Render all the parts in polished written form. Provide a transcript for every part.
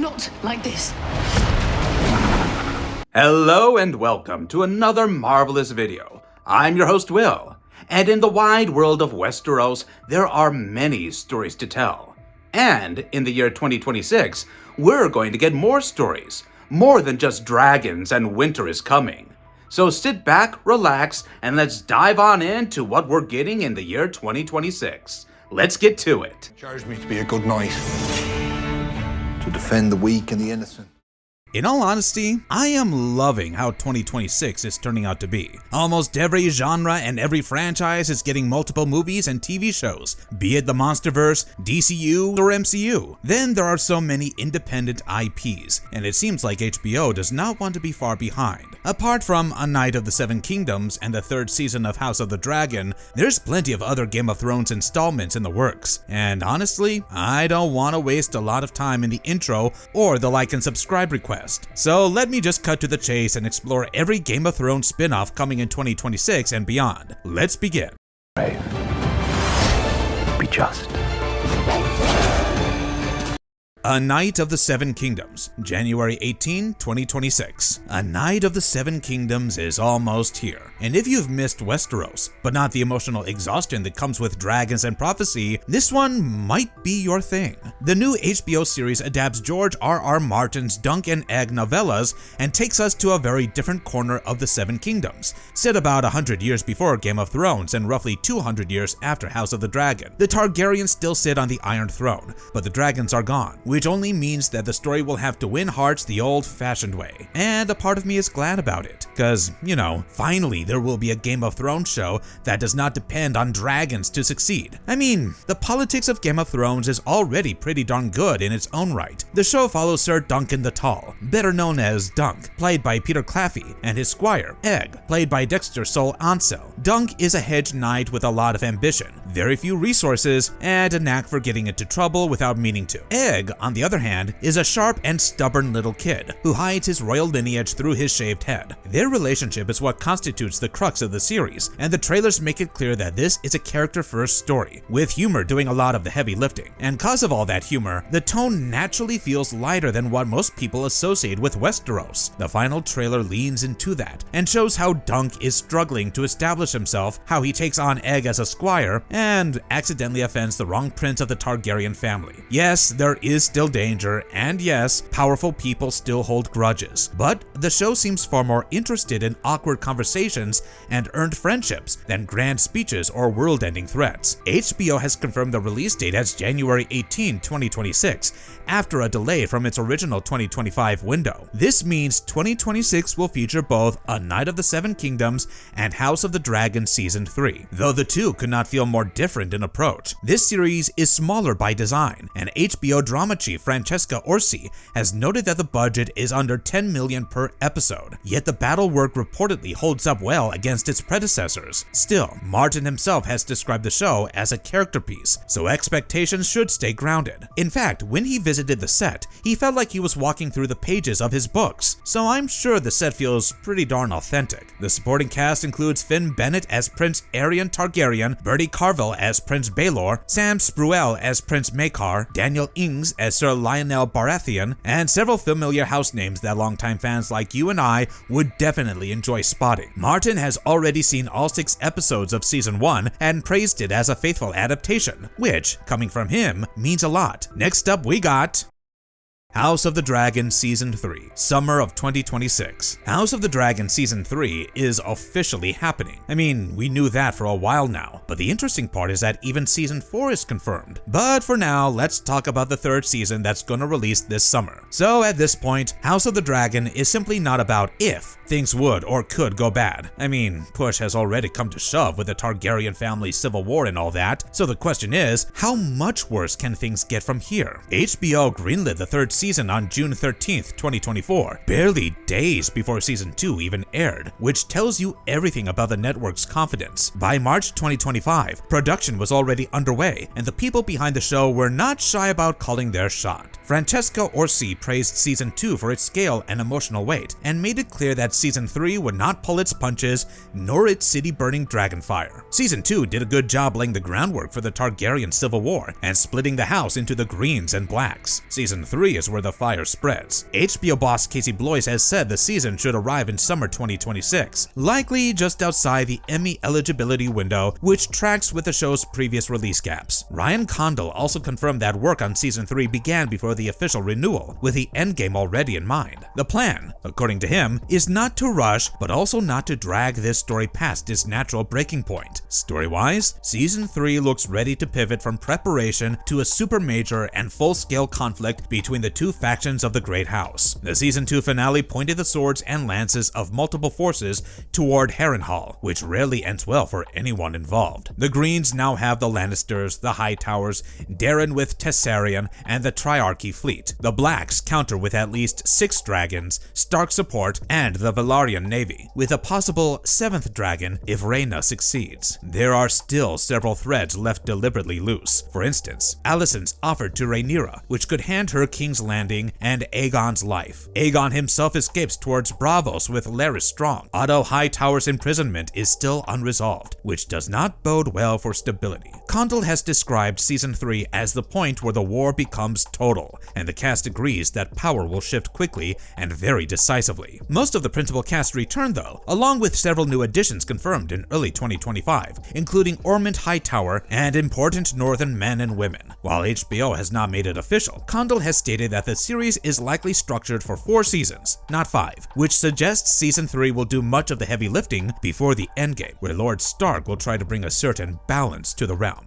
Not like this. Hello and welcome to another marvelous video. I'm your host Will, and in the wide world of Westeros, there are many stories to tell. And in the year 2026, we're going to get more stories, more than just dragons and winter is coming. So sit back, relax, and let's dive on into what we're getting in the year 2026. Let's get to it. Charged me to be a good knight, to defend the weak and the innocent. In all honesty, I am loving how 2026 is turning out to be. Almost every genre and every franchise is getting multiple movies and TV shows, be it the Monsterverse, DCU, or MCU. Then there are so many independent IPs, and it seems like HBO does not want to be far behind. Apart from A Knight of the Seven Kingdoms and the third season of House of the Dragon, there's plenty of other Game of Thrones installments in the works. And honestly, I don't want to waste a lot of time in the intro or the like and subscribe request. So let me just cut to the chase and explore every Game of Thrones spin-off coming in 2026 and beyond. Let's begin. Brave. Be just. A Knight of the Seven Kingdoms, January 18, 2026. A Knight of the Seven Kingdoms is almost here. And if you've missed Westeros, but not the emotional exhaustion that comes with dragons and prophecy, this one might be your thing. The new HBO series adapts George R.R. Martin's Dunk and Egg novellas and takes us to a very different corner of the Seven Kingdoms, set about 100 years before Game of Thrones and roughly 200 years after House of the Dragon. The Targaryens still sit on the Iron Throne, but the dragons are gone, which only means that the story will have to win hearts the old-fashioned way. And a part of me is glad about it, cause, you know, finally there will be a Game of Thrones show that does not depend on dragons to succeed. I mean, the politics of Game of Thrones is already pretty darn good in its own right. The show follows Sir Duncan the Tall, better known as Dunk, played by Peter Claffey, and his squire, Egg, played by Dexter Sol Ansel. Dunk is a hedge knight with a lot of ambition, very few resources, and a knack for getting into trouble without meaning to. Egg, on the other hand, is a sharp and stubborn little kid who hides his royal lineage through his shaved head. Their relationship is what constitutes the crux of the series, and the trailers make it clear that this is a character-first story, with humor doing a lot of the heavy lifting. And cause of all that humor, the tone naturally feels lighter than what most people associate with Westeros. The final trailer leans into that, and shows how Dunk is struggling to establish himself, how he takes on Egg as a squire, and accidentally offends the wrong prince of the Targaryen family. Yes, there is still danger, and yes, powerful people still hold grudges. But the show seems far more interested in awkward conversations and earned friendships than grand speeches or world-ending threats. HBO has confirmed the release date as January 18, 2026, after a delay from its original 2025 window. This means 2026 will feature both A Knight of the Seven Kingdoms and House of the Dragon Season 3, though the two could not feel more different in approach. This series is smaller by design, and HBO drama chief Francesca Orsi has noted that the budget is under $10 million per episode, yet the battle work reportedly holds up well against its predecessors. Still, Martin himself has described the show as a character piece, so expectations should stay grounded. In fact, when he visited the set, he felt like he was walking through the pages of his books, so I'm sure the set feels pretty darn authentic. The supporting cast includes Finn Bennett as Prince Aerion Targaryen, Bertie Carvel as Prince Baelor, Sam Spruell as Prince Maekar, Daniel Ings as Sir Lionel Baratheon, and several familiar house names that longtime fans like you and I would definitely enjoy spotting. Martin has already seen all 6 episodes of Season 1 and praised it as a faithful adaptation, which, coming from him, means a lot. Next up we got House of the Dragon Season 3, Summer of 2026. House of the Dragon Season 3 is officially happening. I mean, we knew that for a while now, but the interesting part is that even Season 4 is confirmed. But for now, let's talk about the third season that's gonna release this summer. So at this point, House of the Dragon is simply not about if things would or could go bad. I mean, push has already come to shove with the Targaryen family's civil war and all that, so the question is, how much worse can things get from here? HBO greenlit the third season on June 13th, 2024, barely days before Season 2 even aired, which tells you everything about the network's confidence. By March 2025, production was already underway, and the people behind the show were not shy about calling their shot. Francesca Orsi praised Season 2 for its scale and emotional weight, and made it clear that Season 3 would not pull its punches, nor its city-burning dragonfire. Season 2 did a good job laying the groundwork for the Targaryen civil war, and splitting the house into the greens and blacks. Season 3 is where the fire spreads. HBO boss Casey Bloys has said the season should arrive in summer 2026, likely just outside the Emmy eligibility window, which tracks with the show's previous release gaps. Ryan Condal also confirmed that work on season 3 began before the official renewal, with the endgame already in mind. The plan, according to him, is not to rush, but also not to drag this story past its natural breaking point. Story-wise, season 3 looks ready to pivot from preparation to a super major and full-scale conflict between the two factions of the Great House. The season 2 finale pointed the swords and lances of multiple forces toward Harrenhal, which rarely ends well for anyone involved. The Greens now have the Lannisters, the Hightowers, Darren with Tessarion, and the Triarchy fleet. The Blacks counter with at least 6 dragons, Stark support, and the Velaryon navy, with a possible 7th dragon if Rhaena succeeds. There are still several threads left deliberately loose. For instance, Alicent's offered to Rhaenyra, which could hand her King's Landing and Aegon's life. Aegon himself escapes towards Braavos with Larys Strong. Otto Hightower's imprisonment is still unresolved, which does not bode well for stability. Condal has described season 3 as the point where the war becomes total, and the cast agrees that power will shift quickly and very decisively. Most of the principal cast return though, along with several new additions confirmed in early 2025, including Ormond Hightower and important northern men and women. While HBO has not made it official, Condal has stated that the series is likely structured for 4 seasons, not 5, which suggests season 3 will do much of the heavy lifting before the endgame, where Lord Stark will try to bring a certain balance to the realm.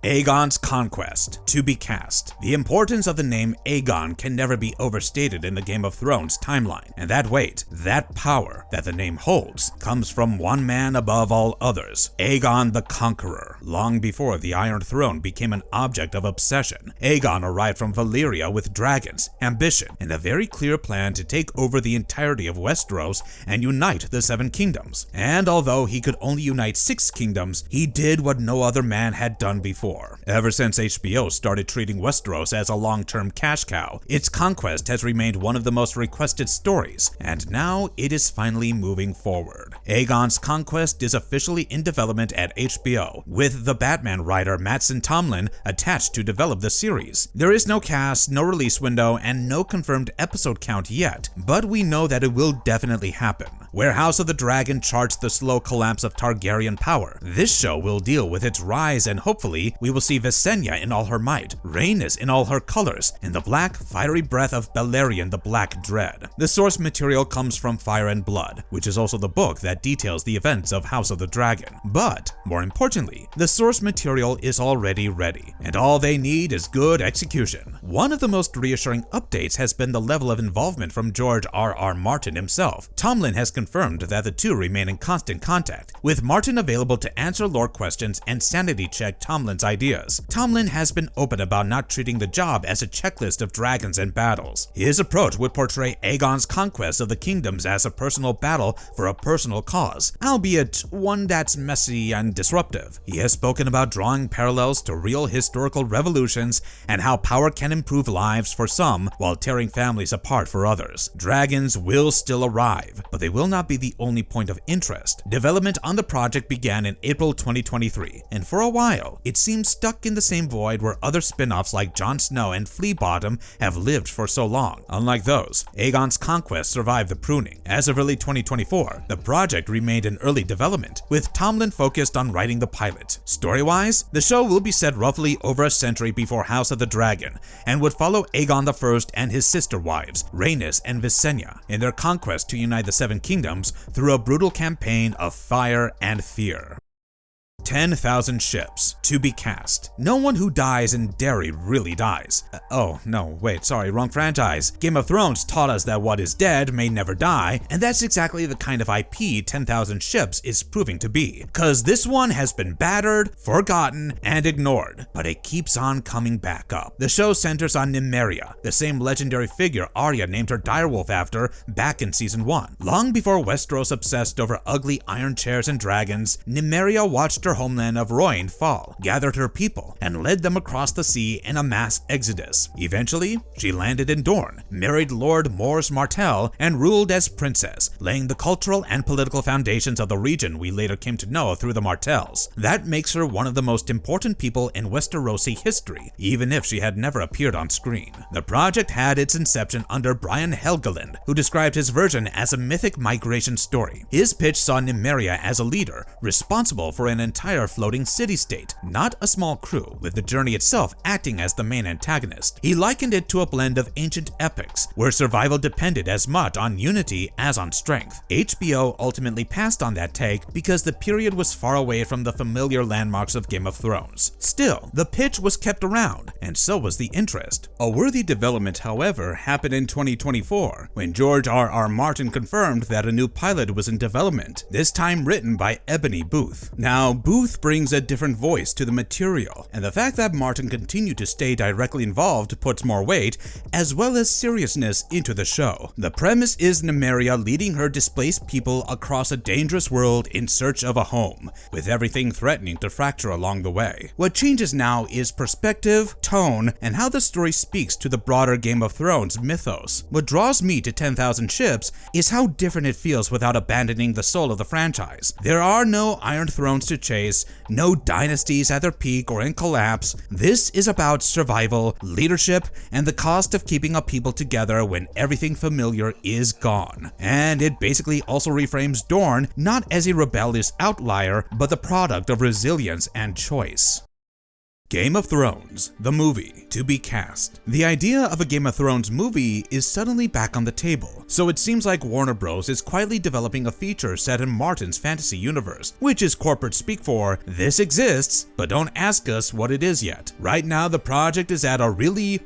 Aegon's Conquest, to be cast. The importance of the name Aegon can never be overstated in the Game of Thrones timeline, and that weight, that power that the name holds, comes from one man above all others, Aegon the Conqueror. Long before the Iron Throne became an object of obsession, Aegon arrived from Valyria with dragons, ambition, and a very clear plan to take over the entirety of Westeros and unite the 7 kingdoms. And although he could only unite 6 kingdoms, he did what no other man had done before. Ever since HBO started treating Westeros as a long-term cash cow, its conquest has remained one of the most requested stories, and now it is finally moving forward. Aegon's Conquest is officially in development at HBO, with the Batman writer Mattson Tomlin attached to develop the series. There is no cast, no release window, and no confirmed episode count yet, but we know that it will definitely happen. Where House of the Dragon charts the slow collapse of Targaryen power, this show will deal with its rise, and hopefully we will see Visenya in all her might, Rhaenys in all her colors, and the black, fiery breath of Balerion the Black Dread. The source material comes from Fire and Blood, which is also the book that details the events of House of the Dragon. But, more importantly, the source material is already ready, and all they need is good execution. One of the most reassuring updates has been the level of involvement from George R.R. Martin himself. Tomlin has confirmed that the two remain in constant contact, with Martin available to answer lore questions and sanity check Tomlin's ideas. Tomlin has been open about not treating the job as a checklist of dragons and battles. His approach would portray Aegon's conquest of the kingdoms as a personal battle for a personal cause, albeit one that's messy and disruptive. He has spoken about drawing parallels to real historical revolutions and how power can improve lives for some while tearing families apart for others. Dragons will still arrive, but they will not be the only point of interest. Development on the project began in April 2023, and for a while, it seems stuck in the same void where other spin-offs like Jon Snow and Fleabottom have lived for so long. Unlike those, Aegon's Conquest survived the pruning. As of early 2024, the project remained in early development, with Tomlin focused on writing the pilot. Story-wise, the show will be set roughly over a century before House of the Dragon, and would follow Aegon I and his sister wives, Rhaenys and Visenya, in their conquest to unite the 7 kingdoms through a brutal campaign of fire and fear. 10,000 ships, to be cast. No one who dies in Derry really dies. Oh, no, wait, sorry, wrong franchise. Game of Thrones taught us that what is dead may never die, and that's exactly the kind of IP 10,000 ships is proving to be. Cause this one has been battered, forgotten, and ignored, but it keeps on coming back up. The show centers on Nymeria, the same legendary figure Arya named her direwolf after back in season 1. Long before Westeros obsessed over ugly iron chairs and dragons, Nymeria watched her her homeland of Royan fall, gathered her people, and led them across the sea in a mass exodus. Eventually, she landed in Dorne, married Lord Mors Martell, and ruled as princess, laying the cultural and political foundations of the region we later came to know through the Martells. That makes her one of the most important people in Westerosi history, even if she had never appeared on screen. The project had its inception under Brian Helgeland, who described his version as a mythic migration story. His pitch saw Nymeria as a leader, responsible for an entire floating city-state, not a small crew, with the journey itself acting as the main antagonist. He likened it to a blend of ancient epics, where survival depended as much on unity as on strength. HBO ultimately passed on that take because the period was far away from the familiar landmarks of Game of Thrones. Still, the pitch was kept around, and so was the interest. A worthy development, however, happened in 2024, when George R.R. Martin confirmed that a new pilot was in development, this time written by Ebony Booth. Now, Booth brings a different voice to the material, and the fact that Martin continued to stay directly involved puts more weight, as well as seriousness, into the show. The premise is Nymeria leading her displaced people across a dangerous world in search of a home, with everything threatening to fracture along the way. What changes now is perspective, tone, and how the story speaks to the broader Game of Thrones mythos. What draws me to 10,000 Ships is how different it feels without abandoning the soul of the franchise. There are no Iron Thrones to chase, no dynasties at their peak or in collapse. This is about survival, leadership, and the cost of keeping a people together when everything familiar is gone. And it basically also reframes Dorne not as a rebellious outlier, but the product of resilience and choice. Game of Thrones, the movie, to be cast. The idea of a Game of Thrones movie is suddenly back on the table, so it seems like Warner Bros. Is quietly developing a feature set in Martin's fantasy universe, which is corporate speak for, this exists, but don't ask us what it is yet. Right now, the project is at a really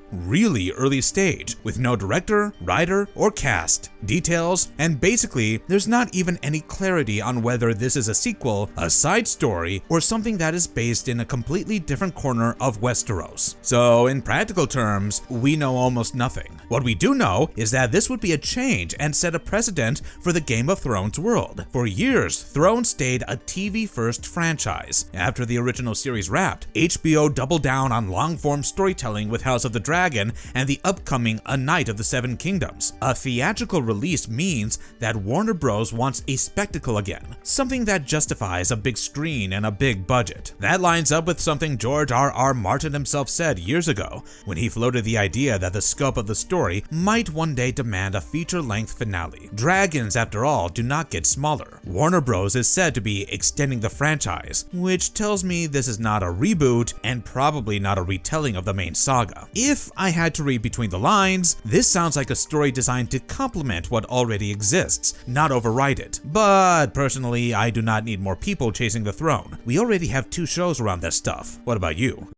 early stage, with no director, writer, or cast, details, and basically, there's not even any clarity on whether this is a sequel, a side story, or something that is based in a completely different corner of Westeros. So in practical terms, we know almost nothing. What we do know is that this would be a change and set a precedent for the Game of Thrones world. For years, Thrones stayed a TV-first franchise. After the original series wrapped, HBO doubled down on long-form storytelling with House of the Dragon and the upcoming A Night of the Seven Kingdoms. A theatrical release means that Warner Bros. Wants a spectacle again, something that justifies a big screen and a big budget. That lines up with something George R.R. Martin himself said years ago, when he floated the idea that the scope of the story might one day demand a feature-length finale. Dragons, after all, do not get smaller. Warner Bros. Is said to be extending the franchise, which tells me this is not a reboot and probably not a retelling of the main saga. If I had to read between the lines, this sounds like a story designed to complement what already exists, not override it. But personally, I do not need more people chasing the throne. We already have 2 shows around this stuff. What about you?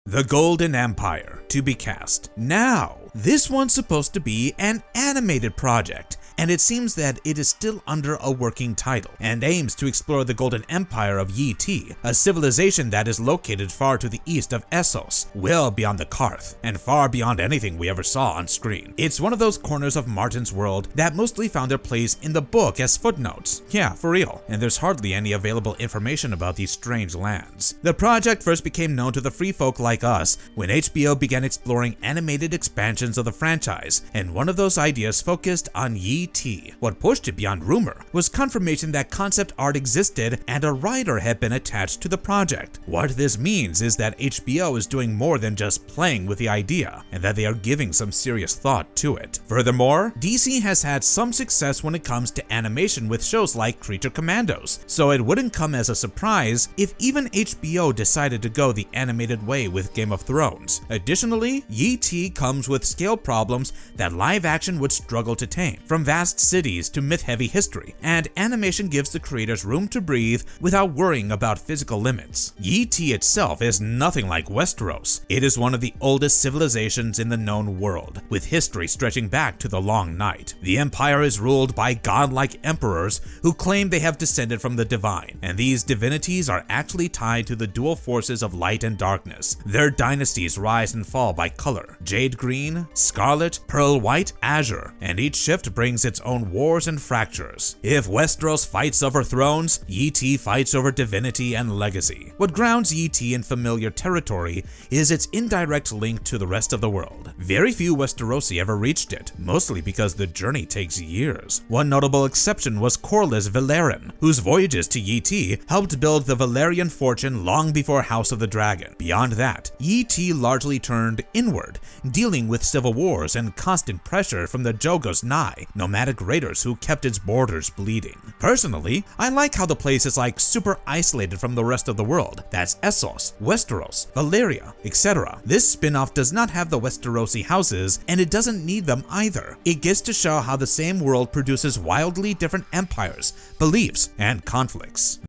The Golden Empire, to be cast. Now, this one's supposed to be an animated project, and it seems that it is still under a working title and aims to explore the Golden Empire of Yi Ti, a civilization that is located far to the east of Essos, well beyond the Karth, and far beyond anything we ever saw on screen. It's one of those corners of Martin's world that mostly found their place in the book as footnotes. Yeah, for real. And there's hardly any available information about these strange lands. The project first became known to the free folk like us when HBO began exploring animated expansions of the franchise, and one of those ideas focused on Yi Ti. What pushed it beyond rumor was confirmation that concept art existed and a writer had been attached to the project. What this means is that HBO is doing more than just playing with the idea, and that they are giving some serious thought to it. Furthermore, DC has had some success when it comes to animation with shows like Creature Commandos, so it wouldn't come as a surprise if even HBO decided to go the animated way with Game of Thrones. Additionally, Yi Ti comes with scale problems that live action would struggle to tame, from vast cities to myth-heavy history, and animation gives the creators room to breathe without worrying about physical limits. Yi Ti itself is nothing like Westeros. It is one of the oldest civilizations in the known world, with history stretching back to the Long Night. The empire is ruled by godlike emperors who claim they have descended from the divine, and these divinities are actually tied to the dual forces of light and darkness. Their dynasties rise and fall by color: jade green, Green, Scarlet, Pearl White, Azure, and each shift brings its own wars and fractures. If Westeros fights over thrones, Yi Ti fights over divinity and legacy. What grounds Yi Ti in familiar territory is its indirect link to the rest of the world. Very few Westerosi ever reached it, mostly because the journey takes years. One notable exception was Corlys Velaryon, whose voyages to Yi Ti helped build the Valyrian fortune long before House of the Dragon. Beyond that, Yi Ti largely turned inward, dealing with civil wars and constant pressure from the Jogos Nai, nomadic raiders who kept its borders bleeding. Personally, I like how the place is like super isolated from the rest of the world. That's Essos, Westeros, Valyria, etc. This spin-off does not have the Westerosi houses, and it doesn't need them either. It gets to show how the same world produces wildly different empires, beliefs, and conflicts.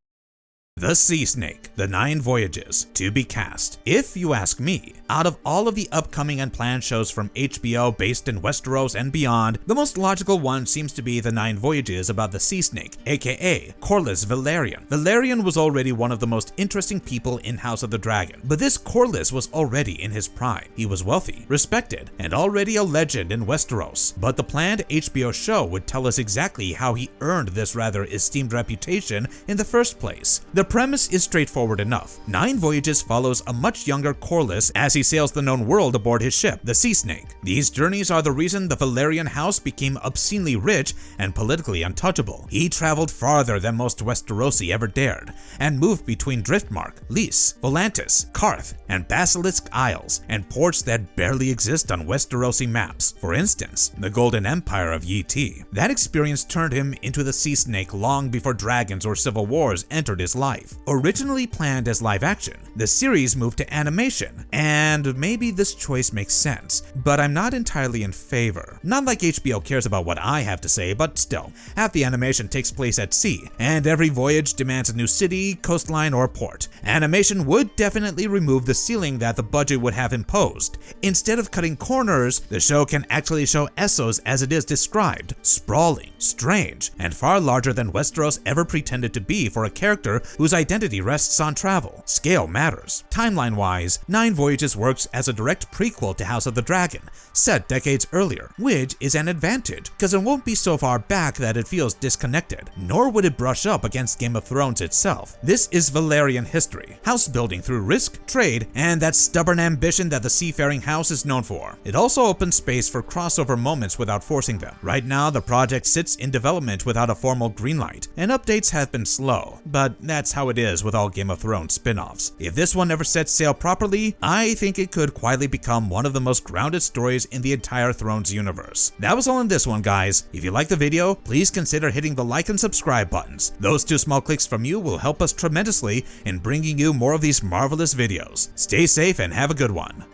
The Sea Snake, The Nine Voyages, to be cast. If you ask me, out of all of the upcoming and planned shows from HBO based in Westeros and beyond, the most logical one seems to be The Nine Voyages about the Sea Snake, aka Corlys Velaryon. Velaryon was already one of the most interesting people in House of the Dragon, but this Corlys was already in his prime. He was wealthy, respected, and already a legend in Westeros, but the planned HBO show would tell us exactly how he earned this rather esteemed reputation in the first place. The premise is straightforward enough. Nine Voyages follows a much younger Corlys as he sails the known world aboard his ship, the Sea Snake. These journeys are the reason the Valyrian house became obscenely rich and politically untouchable. He traveled farther than most Westerosi ever dared, and moved between Driftmark, Lys, Volantis, Karth, and Basilisk Isles, and ports that barely exist on Westerosi maps. For instance, the Golden Empire of Yi Ti. That experience turned him into the Sea Snake long before dragons or civil wars entered his life. Originally planned as live action, the series moved to animation, and maybe this choice makes sense, but I'm not entirely in favor. Not like HBO cares about what I have to say, but still, half the animation takes place at sea, and every voyage demands a new city, coastline, or port. Animation would definitely remove the ceiling that the budget would have imposed. Instead of cutting corners, the show can actually show Essos as it is described, sprawling, strange, and far larger than Westeros ever pretended to be for a character whose identity rests on travel. Scale matters. Timeline-wise, Nine Voyages works as a direct prequel to House of the Dragon, set decades earlier, which is an advantage, because it won't be so far back that it feels disconnected, nor would it brush up against Game of Thrones itself. This is Valyrian history, house building through risk, trade, and that stubborn ambition that the seafaring house is known for. It also opens space for crossover moments without forcing them. Right now, the project sits in development without a formal greenlight, and updates have been slow, but that's how it is with all Game of Thrones spin-offs. If this one ever sets sail properly, I think it could quietly become one of the most grounded stories in the entire Thrones universe. That was all in this one, guys. If you liked the video, please consider hitting the like and subscribe buttons. Those two small clicks from you will help us tremendously in bringing you more of these marvelous videos. Stay safe and have a good one.